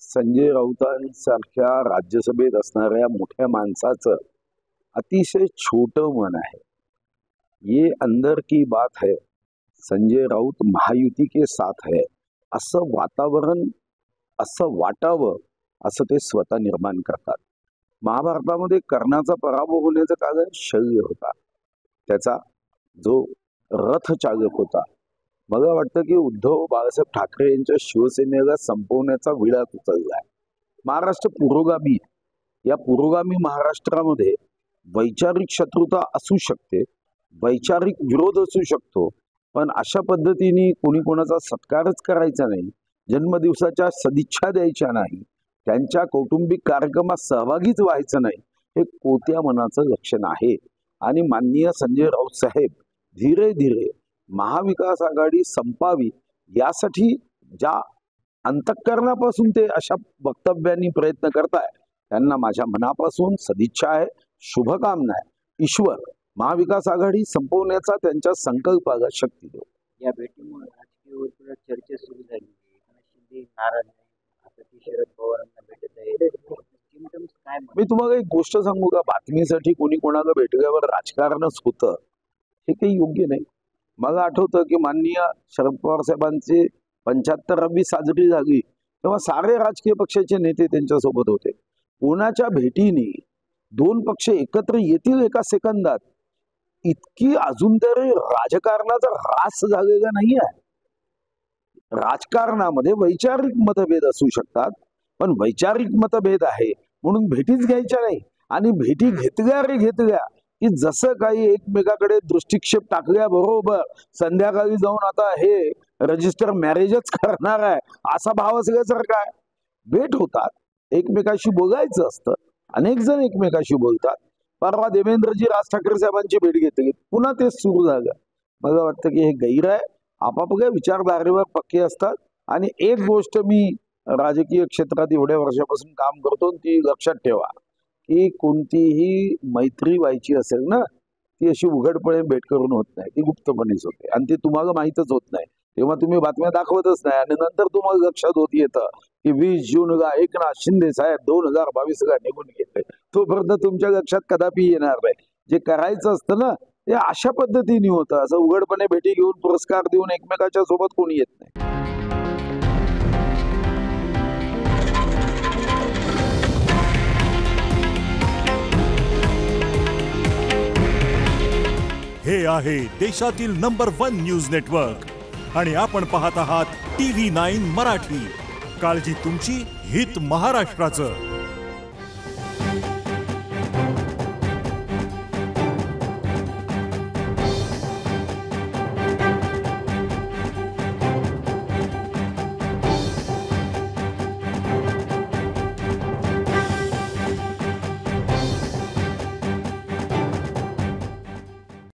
संजय राऊतांसारख्या राज्यसभेत असणाऱ्या मोठ्या माणसाचं अतिशय छोटं मन आहे। ये अंदर की बात है, संजय राऊत महायुती के साथ है असं वातावरण असं वाटावं असं ते स्वतः निर्माण करतात। महाभारतामध्ये कर्णाचा पराभव होण्याचं कारण शल्य होता, त्याचा जो रथ चालक होता। मला वाटतं की उद्धव बाळासाहेब ठाकरे यांच्या शिवसेनेला संपवण्याचा विळात उचललाय। महाराष्ट्र पुरोगामी, या पुरोगामी महाराष्ट्रामध्ये वैचारिक शत्रुता असू शकते, वैचारिक विरोध असू शकतो, पण अशा पद्धतीने कोणी कोणाचा सत्कारच करायचा नाही, जन्मदिवसाच्या सदिच्छा द्यायच्या नाही, त्यांच्या कौटुंबिक कार्यक्रमात सहभागीच व्हायचं नाही, हे कोत्या मनाचं लक्षण आहे। आणि माननीय संजय राऊत साहेब धीरे धीरे महाविकास आघाडी संपावी यासाठी ज्या अंतःकरणापासून ते अशा वक्तव्यांनी प्रयत्न करताय, त्यांना माझ्या मनापासून सदिच्छा आहे, शुभकामना आहे। ईश्वर महाविकास आघाडी संपवण्याचा त्यांच्या संकल्पाला शक्ती देव। या भेटीमुळे राजकीय वर्तुळात चर्चा सुरू झाली। शिंदे नाराज आहे, आता ती शरद पवारांना भेटत आहे, सिम्पटम्स काय? मी तुम्हाला एक गोष्ट सांगू का, बातमीसाठी कोणी कोणाला भेटल्यावर राजकारणच होतं हे काही योग्य नाही। मला आठवतं की माननीय शरद पवार साहेबांची 75वी साजरी झाली तेव्हा सारे राजकीय पक्षाचे नेते त्यांच्यासोबत होते। कोणाच्या भेटीने दोन पक्ष एकत्र येतील एका सेकंदात, इतकी अजून तरी राजकारणाचा ऱ्हास झालेला नाही आहे। राजकारणामध्ये वैचारिक मतभेद असू शकतात, पण वैचारिक मतभेद आहे म्हणून भेटीच घ्यायच्या नाही। आणि भेटी घेतल्या की जसं काही एकमेकाकडे दृष्टिक्षेप टाकल्याबरोबर संध्याकाळी जाऊन आता हे रजिस्टर मॅरेजच करणार आहे असा भाव असल्यासारखा आहे। भेट होतात, एकमेकाशी बोलायचं असतं, अनेक जण एकमेकाशी बोलतात। परवा देवेंद्रजी राज ठाकरे साहेबांची भेट घेतली, पुन्हा तेच सुरू झालं। मला वाटतं की हे गैर आहे, आपापल्या विचारधारेवर पक्के असतात। आणि एक गोष्ट मी राजकीय क्षेत्रात एवढ्या वर्षापासून काम करतो, ती लक्षात ठेवा की कोणतीही मैत्री व्हायची असेल ना, ती अशी उघडपणे भेट करून होत नाही, ती गुप्तपणेच होते आणि ते तुम्हाला माहीतच होत नाही। तेव्हा तुम्ही बातम्या दाखवतच नाही आणि नंतर तुम्हाला लक्षात होत येतं की 20 जूनला एकनाथ शिंदे साहेब 2022ला निघून गेले, तोपर्यंत तुमच्या लक्षात कदापि येणार नाही। जे करायचं असतं ना ते अशा पद्धतीने होतं, असं उघडपणे भेटी घेऊन पुरस्कार देऊन एकमेकाच्या सोबत कोणी येत नाही। हे आहे देशातील नंबर 1 न्यूज नेटवर्क आणि आपण पाहत आहात TV9 मराठी। काळजी तुमची, हित महाराष्ट्राचं।